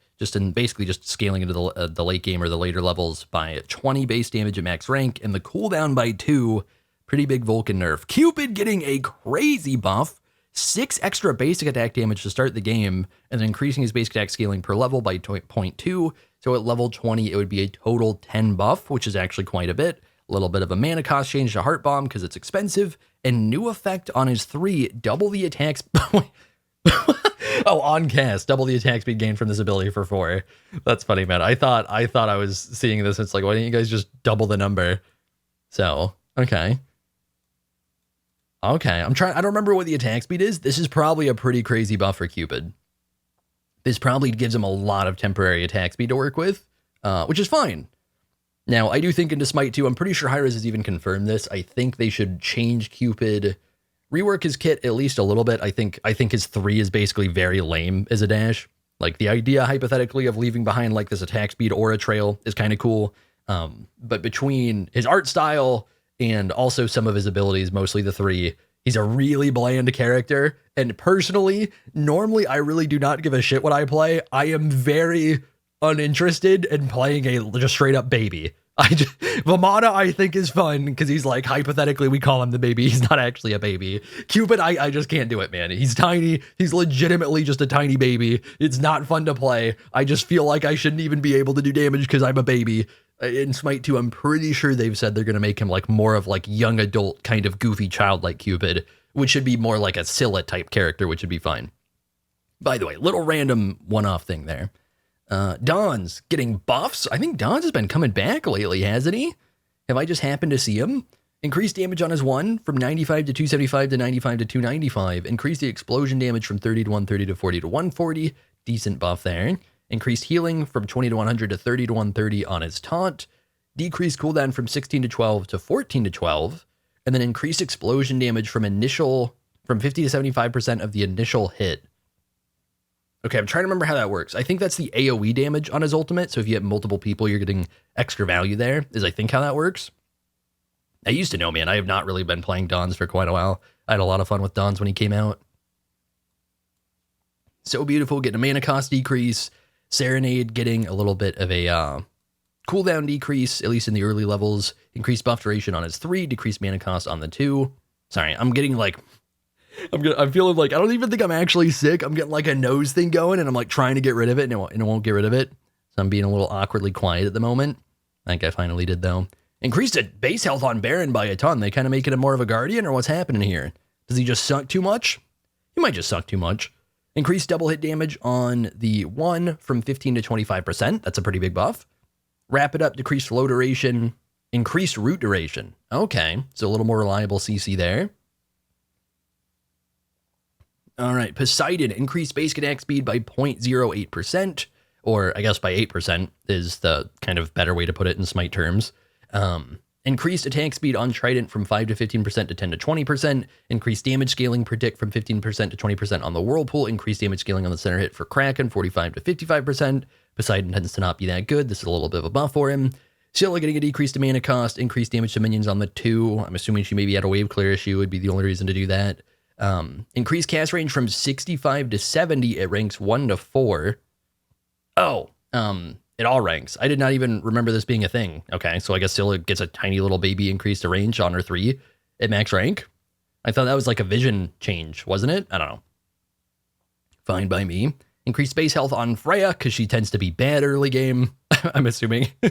basically just scaling into the late game or the later levels by 20 base damage at max rank, and the cooldown by 2. Pretty big Vulcan nerf. Cupid getting a crazy buff. 6 extra basic attack damage to start the game, and then increasing his basic attack scaling per level by 0.2. So at level 20, it would be a total 10 buff, which is actually quite a bit. A little bit of a mana cost change to Heart Bomb because it's expensive, and new effect on his 3, double the attacks. Oh, on cast, double the attack speed gained from this ability for 4. That's funny, man. I thought I was seeing this. It's like, why didn't you guys just double the number? So, okay. Okay, I don't remember what the attack speed is. This is probably a pretty crazy buff for Cupid. This probably gives him a lot of temporary attack speed to work with, which is fine. Now, I do think into Smite 2, I'm pretty sure Hi-Rez has even confirmed this. I think they should change Cupid, rework his kit at least a little bit. I think his 3 is basically very lame as a dash. Like, the idea, hypothetically, of leaving behind, like, this attack speed aura trail is kind of cool. But between his art style and also some of his abilities, mostly the 3, he's a really bland character. And personally, normally, I really do not give a shit what I play. I am very uninterested in playing a just straight up baby. Vamana, I think, is fun because he's like, hypothetically, we call him the baby. He's not actually a baby. Cupid, I just can't do it, man. He's tiny. He's legitimately just a tiny baby. It's not fun to play. I just feel like I shouldn't even be able to do damage because I'm a baby. In Smite 2, I'm pretty sure they've said they're going to make him like more of like young adult kind of goofy childlike Cupid, which should be more like a Scylla type character, which would be fine. By the way, little random one-off thing there. Don's getting buffs. I think Don's has been coming back lately, hasn't he? Have I just happened to see him? Increased damage on his 1 from 95 to 275 to 95 to 295. Increased the explosion damage from 30 to 130 to 40 to 140. Decent buff there. Increased healing from 20 to 100 to 30 to 130 on his taunt. Decreased cooldown from 16 to 12 to 14 to 12. And then increased explosion damage from 50 to 75% of the initial hit. Okay, I'm trying to remember how that works. I think that's the AoE damage on his ultimate. So if you have multiple people, you're getting extra value there, is I think how that works. I used to know, man. I have not really been playing Dons for quite a while. I had a lot of fun with Dons when he came out. So beautiful, getting a mana cost decrease. Serenade getting a little bit of a cooldown decrease, at least in the early levels. Increased buff duration on his 3, decreased mana cost on the 2. Sorry, I'm getting like... I'm feeling like, I don't even think I'm actually sick. I'm getting like a nose thing going and I'm like trying to get rid of it and it won't get rid of it. So I'm being a little awkwardly quiet at the moment. I think I finally did though. Increased base health on Baron by a ton. They kind of make it more of a guardian or what's happening here? Does he just suck too much? He might just suck too much. Increased double hit damage on the 1 from 15 to 25%. That's a pretty big buff. Wrap it up, decreased flow duration, increased root duration. Okay, so a little more reliable CC there. All right, Poseidon, increased base attack speed by 0.08%, or I guess by 8% is the kind of better way to put it in Smite terms. Increased attack speed on Trident from 5 to 15% to 10 to 20%. Increased damage scaling per tick from 15% to 20% on the Whirlpool. Increased damage scaling on the center hit for Kraken, 45 to 55%. Poseidon tends to not be that good. This is a little bit of a buff for him. Scylla getting a decreased mana cost, increased damage to minions on the 2. I'm assuming she maybe had a wave clear issue, would be the only reason to do that. Increased cast range from 65 to 70 at ranks 1 to 4. Oh, it all ranks. I did not even remember this being a thing. Okay, so I guess Scylla gets a tiny little baby increase to range on her 3 at max rank. I thought that was like a vision change, wasn't it? I don't know. Fine by me. Increased base health on Freya, because she tends to be bad early game. I'm assuming. They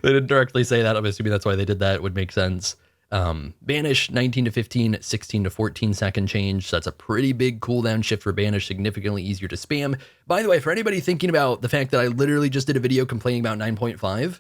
didn't directly say that. I'm assuming that's why they did that. It would make sense. Banish 19 to 15, 16 to 14 second change. So that's a pretty big cooldown shift for Banish, significantly easier to spam. By the way, for anybody thinking about the fact that I literally just did a video complaining about 9.5,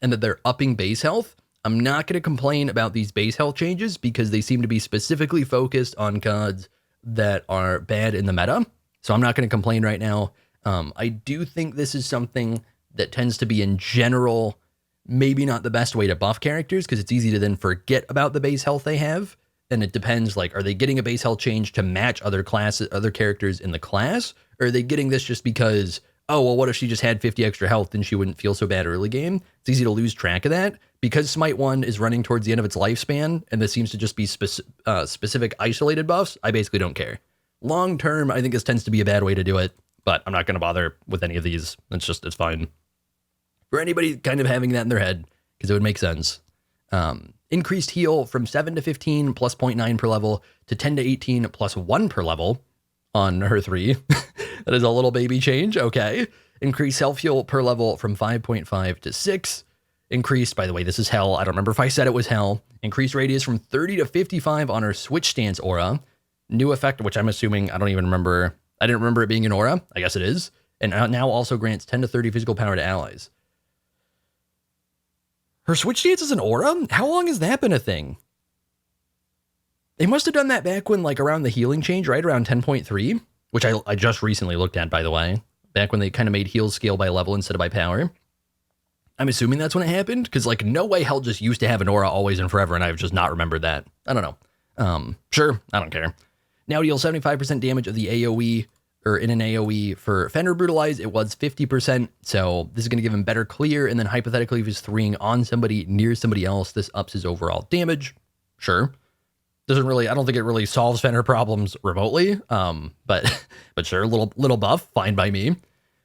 and that they're upping base health, I'm not going to complain about these base health changes because they seem to be specifically focused on gods that are bad in the meta. So I'm not going to complain right now. I do think this is something that tends to be in general maybe not the best way to buff characters because it's easy to then forget about the base health they have. And it depends, like, are they getting a base health change to match other characters in the class? Or are they getting this just because, oh, well, what if she just had 50 extra health and she wouldn't feel so bad early game? It's easy to lose track of that. Because Smite 1 is running towards the end of its lifespan, and this seems to just be specific isolated buffs, I basically don't care. Long term, I think this tends to be a bad way to do it, but I'm not going to bother with any of these. It's fine. For anybody kind of having that in their head, because it would make sense. Increased heal from 7 to 15 plus 0.9 per level to 10 to 18 plus 1 per level on her 3. That is a little baby change. Okay. Increased self heal per level from 5.5 to 6. Increased, by the way, this is hell. I don't remember if I said it was hell. Increased radius from 30 to 55 on her switch stance aura. New effect, which I'm assuming, I don't even remember. I didn't remember it being an aura. I guess it is. And now also grants 10 to 30 physical power to allies. Her switch stance is an aura? How long has that been a thing? They must have done that back when, like, around the healing change, right? Around 10.3, which I just recently looked at, by the way. Back when they kind of made heals scale by level instead of by power. I'm assuming that's when it happened, because, like, no way hell just used to have an aura always and forever, and I've just not remembered that. I don't know. Sure, I don't care. Now deal 75% damage of the AoE, or in an AoE for Fender Brutalize, it was 50%, so this is going to give him better clear, and then hypothetically, if he's 3ing on somebody near somebody else, this ups his overall damage. Sure. Doesn't really, I don't think it really solves Fender problems remotely, but sure, little buff, fine by me.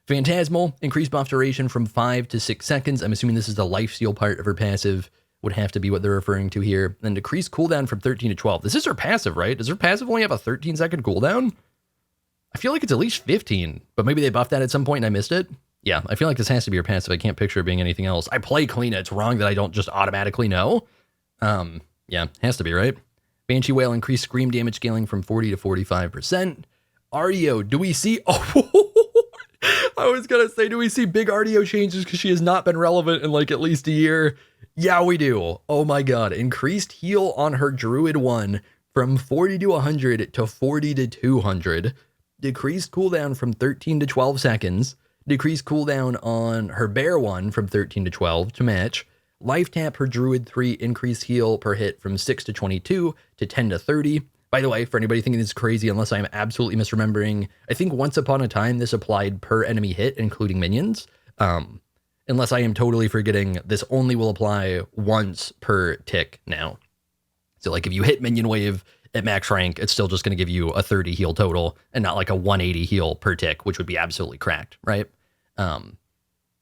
Phantasmal, increased buff duration from 5 to 6 seconds. I'm assuming this is the lifesteal part of her passive, would have to be what they're referring to here. Then decreased cooldown from 13 to 12. This is her passive, right? Does her passive only have a 13-second cooldown? I feel like it's at least 15, but maybe they buffed that at some point and I missed it. Yeah, I feel like this has to be her passive. I can't picture it being anything else. I play Kalina. It's wrong that I don't just automatically know. Yeah, has to be, right? Banshee Whale increased scream damage scaling from 40 to 45%. RDO, do we see... Oh, I was going to say, do we see big RDO changes because she has not been relevant in like at least a year? Yeah, we do. Oh my god. Increased heal on her Druid 1 from 40 to 100 to 40 to 200. Decreased cooldown from 13 to 12 seconds. Decreased cooldown on her Bear 1 from 13 to 12 to match. Life tap her Druid 3, increased heal per hit from 6 to 22 to 10 to 30. By the way, for anybody thinking this is crazy, unless I'm absolutely misremembering, I think once upon a time this applied per enemy hit, including minions. Unless I am totally forgetting, this only will apply once per tick now. So like if you hit minion wave at max rank, it's still just going to give you a 30 heal total and not like a 180 heal per tick, which would be absolutely cracked, right?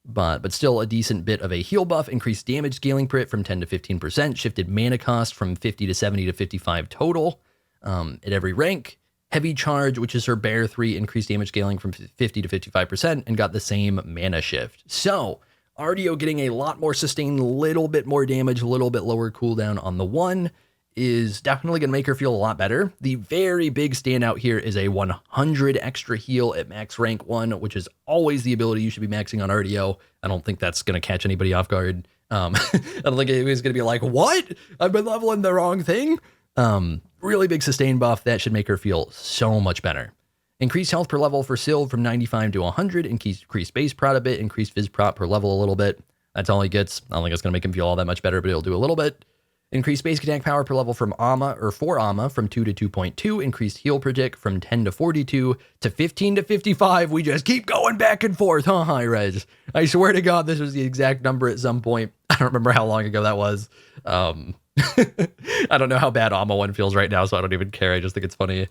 But still a decent bit of a heal buff, increased damage scaling per hit from 10 to 15%, shifted mana cost from 50 to 70 to 55 total at every rank. Heavy charge, which is her Bear 3, increased damage scaling from 50 to 55% and got the same mana shift. So RDO getting a lot more sustain, a little bit more damage, a little bit lower cooldown on the 1 is definitely going to make her feel a lot better. The very big standout here is a 100 extra heal at max rank 1, which is always the ability you should be maxing on RDO. I don't think that's going to catch anybody off guard. I don't think anybody's going to be like, what? I've been leveling the wrong thing. Really big sustain buff. That should make her feel so much better. Increased health per level for Syl from 95 to 100. Increased base prot a bit. Increased phys prot per level a little bit. That's all he gets. I don't think it's going to make him feel all that much better, but it'll do a little bit. Increased basic attack power per level from Amma, or for Amma, from 2 to 2.2. Increased heal per tick from 10 to 42 to 15 to 55. We just keep going back and forth, huh, Hi-Rez? I swear to God, this was the exact number at some point. I don't remember how long ago that was. I don't know how bad Amma 1 feels right now, so I don't even care. I just think it's funny.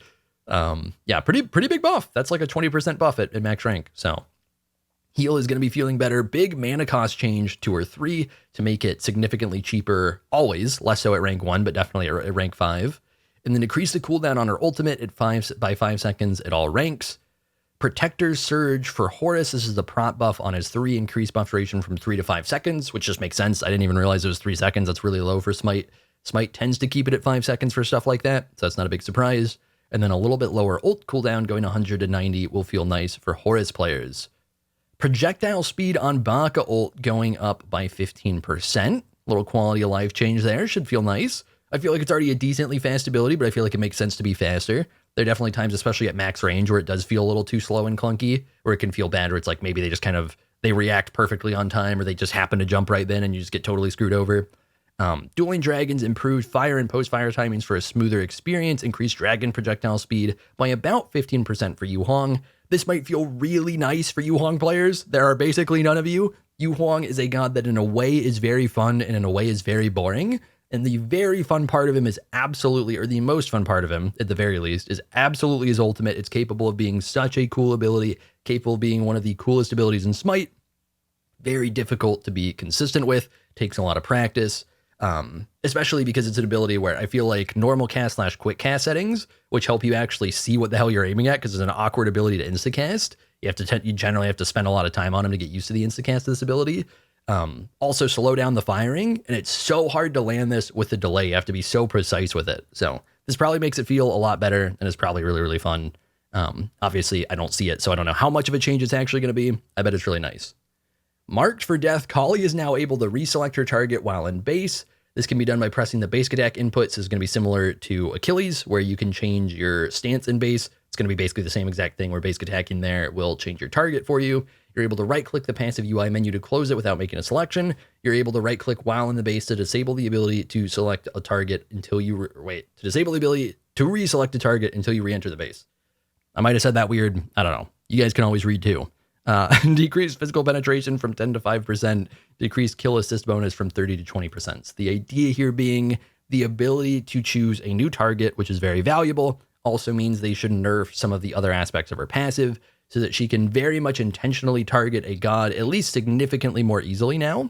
Yeah, pretty big buff. That's like a 20% buff at max rank, so... Heal is going to be feeling better. Big mana cost change to her 3 to make it significantly cheaper always. Less so at rank 1, but definitely at rank 5. And then decrease the cooldown on her ultimate at 5 seconds at all ranks. Protector's Surge for Horus. This is the prot buff on his 3. Increased buff duration from 3 to 5 seconds, which just makes sense. I didn't even realize it was 3 seconds. That's really low for Smite. Smite tends to keep it at 5 seconds for stuff like that, so that's not a big surprise. And then a little bit lower ult cooldown, going 100 to 90, will feel nice for Horus players. Projectile speed on Baka ult going up by 15%. Little quality of life change there. Should feel nice. I feel like it's already a decently fast ability, but I feel like it makes sense to be faster. There are definitely times, especially at max range, where it does feel a little too slow and clunky, where it can feel bad, where it's like maybe they just kind of, they react perfectly on time, or they just happen to jump right then and you just get totally screwed over. Dueling Dragons improved fire and post-fire timings for a smoother experience, increased dragon projectile speed by about 15% for Yu Huang. This might feel really nice for Yu Huang players. There are basically none of you. Yu Huang is a god that in a way is very fun and in a way is very boring. And the very fun part of him is absolutely, or the most fun part of him, at the very least, is absolutely his ultimate. It's capable of being such a cool ability, capable of being one of the coolest abilities in Smite. Very difficult to be consistent with, takes a lot of practice. Especially because it's an ability where I feel like normal cast / quick cast settings, which help you actually see what the hell you're aiming at, because it's an awkward ability to instacast. You generally have to spend a lot of time on him to get used to the instacast of this ability. Also slow down the firing, and it's so hard to land this with the delay. You have to be so precise with it. So this probably makes it feel a lot better, and it's probably really, really fun. Obviously, I don't see it, so I don't know how much of a change it's actually going to be. I bet it's really nice. Marked for Death, Kali is now able to reselect her target while in base. This can be done by pressing the basic attack inputs. This is going to be similar to Achilles, where you can change your stance in base. It's going to be basically the same exact thing, where basic attack in there will change your target for you. You're able to right-click the passive UI menu to close it without making a selection. You're able to right-click while in the base to disable the ability to select a target until you... disable the ability to reselect a target until you re-enter the base. I might have said that weird. I don't know. You guys can always read too. Decreased physical penetration from 10 to 5%, decreased kill assist bonus from 30 to 20%. So the idea here being the ability to choose a new target, which is very valuable, also means they should nerf some of the other aspects of her passive. so that she can very much intentionally target a god at least significantly more easily now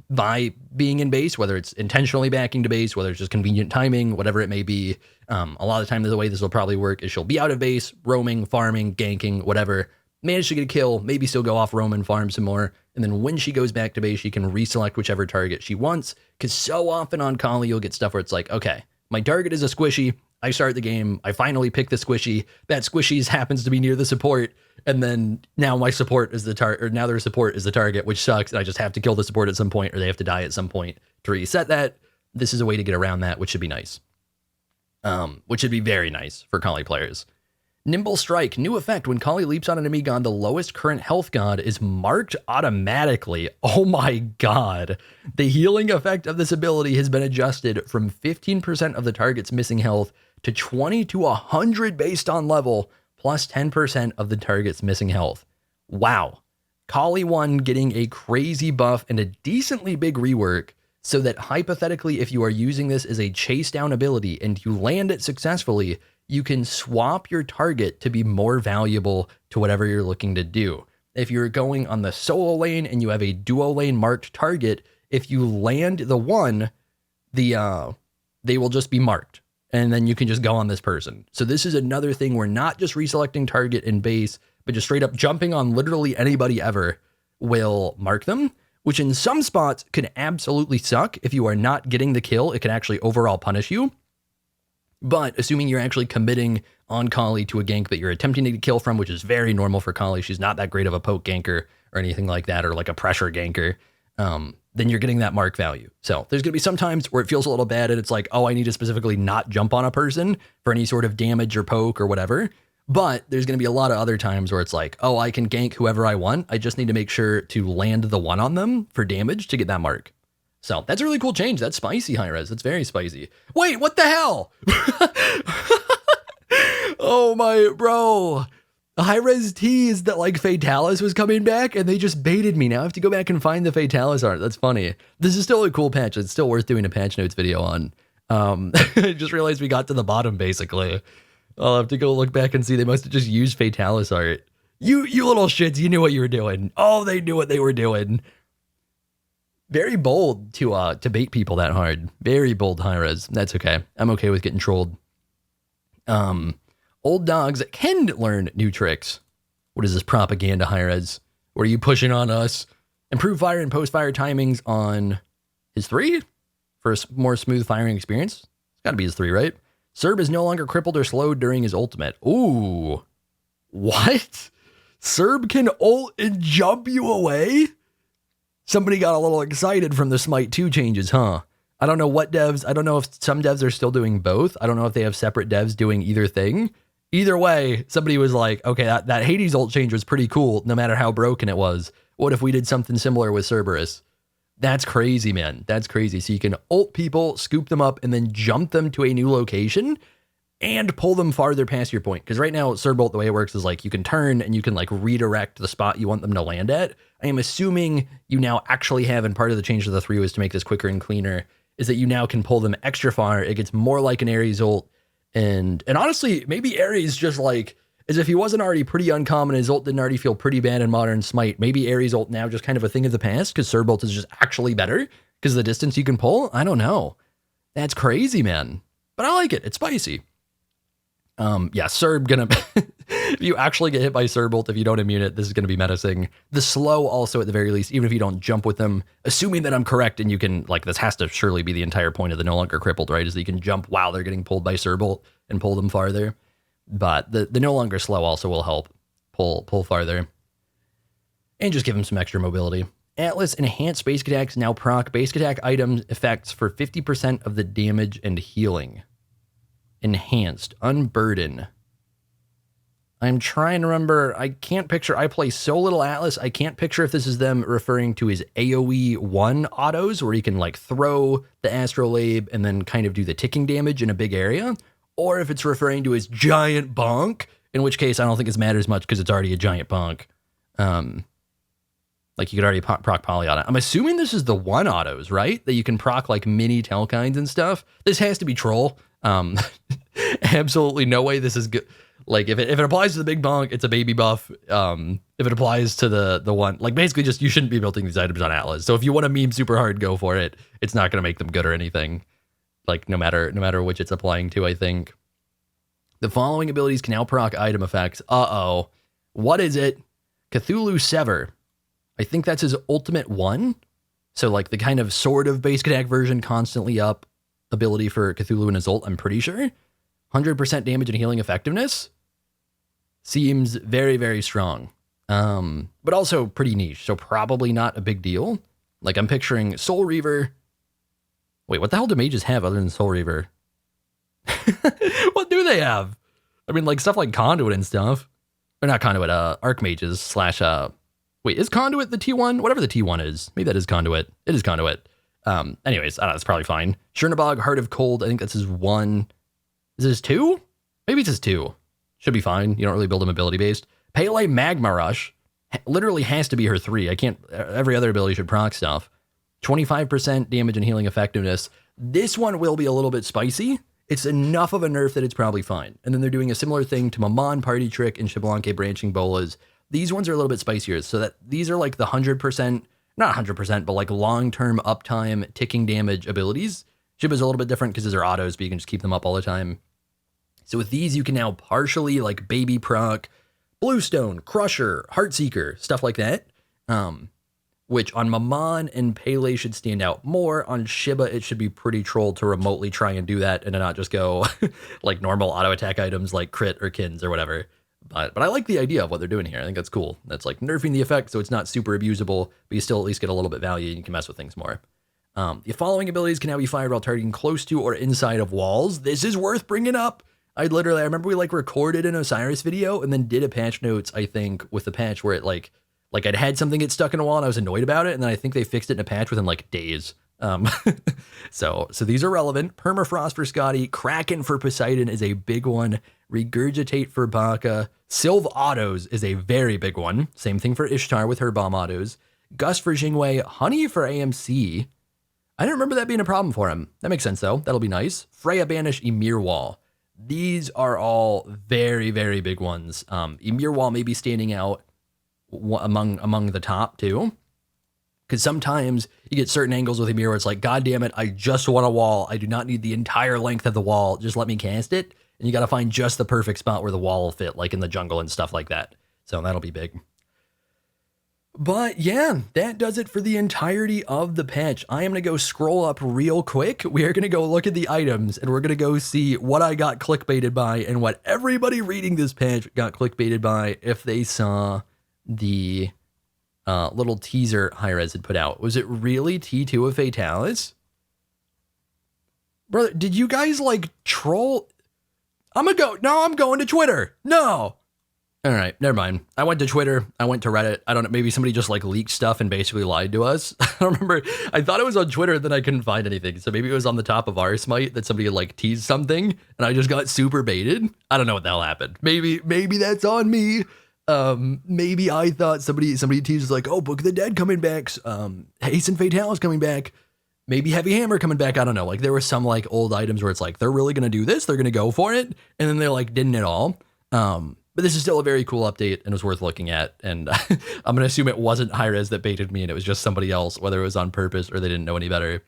by being in base, whether it's intentionally backing to base, whether it's just convenient timing, whatever it may be. A lot of the time, the way this will probably work is she'll be out of base, roaming, farming, ganking, whatever, manage to get a kill, maybe still go off roam and farm some more. And then when she goes back to base, she can reselect whichever target she wants. Because so often on Kali, you'll get stuff where it's like, okay, my target is a squishy. I start the game. I finally pick the squishy. That squishy happens to be near the support. And then now my support is the target, or now their support is the target, which sucks. And I just have to kill the support at some point, or they have to die at some point to reset that. This is a way to get around that, which should be nice. Which should be very nice for Kali players. Nimble Strike, new effect. When Kali leaps on an enemy god, the lowest current health god is marked automatically. Oh my god. The healing effect of this ability has been adjusted from 15% of the target's missing health to 20 to 100 based on level, plus 10% of the target's missing health. Wow. Kali 1 getting a crazy buff and a decently big rework, so that hypothetically, if you are using this as a chase down ability and you land it successfully, you can swap your target to be more valuable to whatever you're looking to do. If you're going on the solo lane and you have a duo lane marked target, if you land the one, they will just be marked. And then you can just go on this person. So this is another thing where not just reselecting target and base, but just straight up jumping on literally anybody ever will mark them, which in some spots can absolutely suck. If you are not getting the kill, it can actually overall punish you. But assuming you're actually committing on Kali to a gank that you're attempting to get kill from, which is very normal for Kali, she's not that great of a poke ganker or anything like that, or like a pressure ganker, then you're getting that mark value. So there's going to be some times where it feels a little bad and it's like, oh, I need to specifically not jump on a person for any sort of damage or poke or whatever. But there's going to be a lot of other times where it's like, oh, I can gank whoever I want. I just need to make sure to land the one on them for damage to get that mark. So that's a really cool change. That's spicy, Hi-Rez. That's very spicy. Wait, what the hell? Oh my, bro. Hi-Rez teased that like Fatalis was coming back and they just baited me. Now I have to go back and find the Fatalis art. That's funny. This is still a cool patch. It's still worth doing a patch notes video on. I just realized we got to the bottom basically. I'll have to go look back and see. They must have just used Fatalis art. You little shits, you knew what you were doing. Oh, they knew what they were doing. Very bold to bait people that hard. Very bold, Hi-Rez. That's okay. I'm okay with getting trolled. Old dogs can learn new tricks. What is this propaganda, Hi-Rez? What are you pushing on us? Improve fire and post-fire timings on his 3 for a more smooth firing experience. It's got to be his 3, right? Serb is no longer crippled or slowed during his ultimate. Ooh. What? Serb can ult and jump you away? Somebody got a little excited from the SMITE 2 changes, huh? I don't know what devs. I don't know if some devs are still doing both. I don't know if they have separate devs doing either thing. Either way, somebody was like, okay, that Hades ult change was pretty cool, no matter how broken it was. What if we did something similar with Cerberus? That's crazy, man. That's crazy. So you can ult people, scoop them up, and then jump them to a new location and pull them farther past your point. Because right now, Cerbolt, the way it works is like you can turn and you can like redirect the spot you want them to land at. I am assuming you now actually have, and part of the change to the 3 was to make this quicker and cleaner, is that you now can pull them extra far. It gets more like an Ares ult. And honestly, maybe Ares just like, as if he wasn't already pretty uncommon, his ult didn't already feel pretty bad in modern Smite. Maybe Ares ult now just kind of a thing of the past because Cerbolt is just actually better because of the distance you can pull. I don't know. That's crazy, man. But I like it. It's spicy. Yeah, Cerb gonna, if you actually get hit by Cerbolt, if you don't immune it, this is gonna be menacing. The slow also at the very least, even if you don't jump with them, assuming that I'm correct and you can, like, this has to surely be the entire point of the no longer crippled, right? Is that you can jump while they're getting pulled by Cerbolt and pull them farther. But the no longer slow also will help pull farther. And just give them some extra mobility. Atlas enhanced basic attacks now proc basic attack item effects for 50% of the damage and healing. Enhanced, unburden. I'm trying to remember. I can't picture. I play so little Atlas. I can't picture if this is them referring to his AoE 1 autos where he can like throw the astrolabe and then kind of do the ticking damage in a big area, or if it's referring to his giant bonk, in which case I don't think it matters much because it's already a giant bonk. Like you could already proc poly on it. I'm assuming this is the 1 autos, right? That you can proc like mini Telkines and stuff. This has to be troll. Absolutely no way this is good. Like if it applies to the big bonk, it's a baby buff. If it applies to the one, like basically just you shouldn't be building these items on Atlas. So if you want to meme super hard, go for it. It's not gonna make them good or anything. Like no matter which it's applying to, I think. The following abilities can now proc item effects. Uh-oh. What is it? Cthulhu Sever. I think that's his ultimate one. So like the kind of sort of basic attack version, constantly up ability for Cthulhu and his ult, I'm pretty sure. 100% damage and healing effectiveness. Seems very, very strong. But also pretty niche, so probably not a big deal. Like I'm picturing Soul Reaver. Wait, what the hell do mages have other than Soul Reaver? What do they have? I mean, like stuff like Conduit and stuff. Or not Conduit, Archmages slash, wait, is Conduit the T1? Whatever the T1 is. Maybe that is Conduit. It is Conduit. Anyways, I don't know, it's probably fine. Chernabog, Heart of Cold, I think that's his one. Is this 2? Maybe it's his 2. Should be fine. You don't really build him ability based. Pele Magma Rush literally has to be her 3. I can't, every other ability should proc stuff. 25% damage and healing effectiveness. This one will be a little bit spicy. It's enough of a nerf that it's probably fine. And then they're doing a similar thing to Maman Party Trick and Xbalanque Branching Bolas. These ones are a little bit spicier, so that these are like the 100%, not 100%, but like long-term uptime ticking damage abilities. Shiba's a little bit different because these are autos, but you can just keep them up all the time. So with these, you can now partially like Baby Proc, Bluestone, Crusher, Heartseeker, stuff like that. Which on Maman and Pele should stand out more. On Shiba, it should be pretty troll to remotely try and do that and to not just go like normal auto attack items like crit or kins or whatever. But I like the idea of what they're doing here. I think that's cool. That's like nerfing the effect so it's not super abusable, but you still at least get a little bit value and you can mess with things more. The following abilities can now be fired while targeting close to or inside of walls. This is worth bringing up. I remember we like recorded an Osiris video and then did a patch notes, I think, with the patch where it like I'd had something get stuck in a wall and I was annoyed about it. And then I think they fixed it in a patch within like days. So these are relevant. Permafrost for Scotty, Kraken for Poseidon is a big one. Regurgitate for Baka. Sylve Autos is a very big one. Same thing for Ishtar with her bomb autos. Gus for Jingwei. Honey for AMC. I don't remember that being a problem for him. That makes sense though. That'll be nice. Freya Banish, Emir Wall. These are all very, very big ones. Emir Wall may be standing out among the top too. Because sometimes you get certain angles with Emir where it's like, God damn it, I just want a wall. I do not need the entire length of the wall. Just let me cast it. And you got to find just the perfect spot where the wall will fit, like in the jungle and stuff like that. So that'll be big. But yeah, that does it for the entirety of the patch. I am going to go scroll up real quick. We are going to go look at the items and we're going to go see what I got clickbaited by and what everybody reading this patch got clickbaited by if they saw the little teaser Hi-Rez had put out. Was it really T2 of Fatalis? Brother, did you guys like troll? I'm going to Twitter. No. All right, never mind. I went to Twitter. I went to Reddit. I don't know. Maybe somebody just like leaked stuff and basically lied to us. I don't remember. I thought it was on Twitter, then I couldn't find anything. So maybe it was on the top of our SMITE that somebody had like teased something and I just got super baited. I don't know what the hell happened. Maybe that's on me. Maybe I thought somebody teased like, oh, Book of the Dead coming back. Hasten Fatalis coming back. Maybe Heavy Hammer coming back. I don't know. Like there were some like old items where it's like, they're really going to do this. They're going to go for it. And then they like didn't at all. But this is still a very cool update and was worth looking at. And I'm going to assume it wasn't Hi-Rez that baited me and it was just somebody else, whether it was on purpose or they didn't know any better.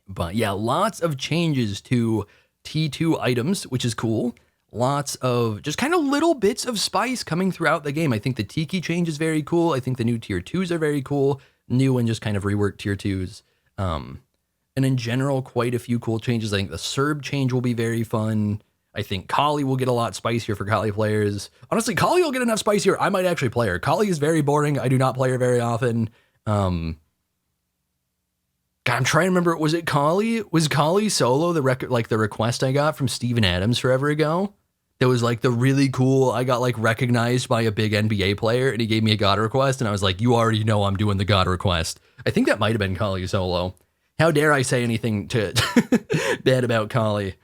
But yeah, lots of changes to T2 items, which is cool. Lots of just kind of little bits of spice coming throughout the game. I think the Tiki change is very cool. I think the new tier 2s are very cool. New and just kind of reworked tier 2s. And in general, quite a few cool changes. I think the Serb change will be very fun. I think Kali will get a lot spicier for Kali players. Honestly, Kali will get enough spicier. I might actually play her. Kali is very boring. I do not play her very often. God, I'm trying to remember. Was it Kali? Was Kali solo the record, like the request I got from Steven Adams forever ago? That was like the really cool. I got like recognized by a big NBA player and he gave me a God request. And I was like, you already know I'm doing the God request. I think that might have been Kali solo. How dare I say anything to bad about Kali?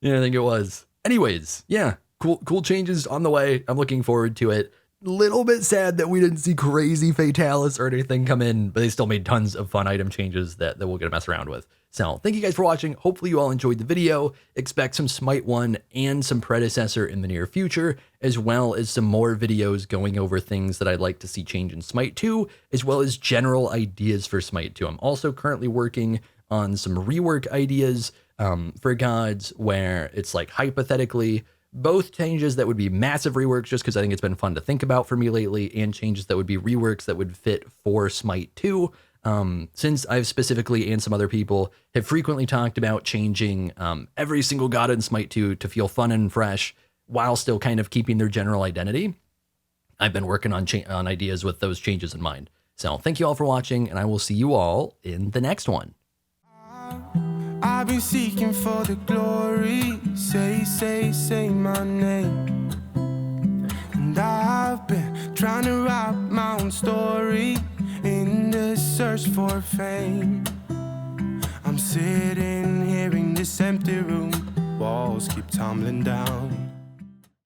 Yeah, I think it was. Anyways, yeah, cool changes on the way. I'm looking forward to it. Little bit sad that we didn't see crazy Fatalis or anything come in, but they still made tons of fun item changes that we'll get to mess around with. So thank you guys for watching. Hopefully you all enjoyed the video. Expect some Smite 1 and some Predecessor in the near future, as well as some more videos going over things that I'd like to see change in Smite 2, as well as general ideas for Smite 2. I'm also currently working on some rework ideas for gods, where it's like hypothetically both changes that would be massive reworks, just because I think it's been fun to think about for me lately, and changes that would be reworks that would fit for Smite 2. Since I've specifically, and some other people, have frequently talked about changing every single god in Smite 2 to feel fun and fresh, while still kind of keeping their general identity, I've been working on ideas with those changes in mind. So thank you all for watching, and I will see you all in the next one. I've been seeking for the glory. Say my name. And I've been trying to write my own story in the search for fame. I'm sitting here in this empty room. Walls keep tumbling down.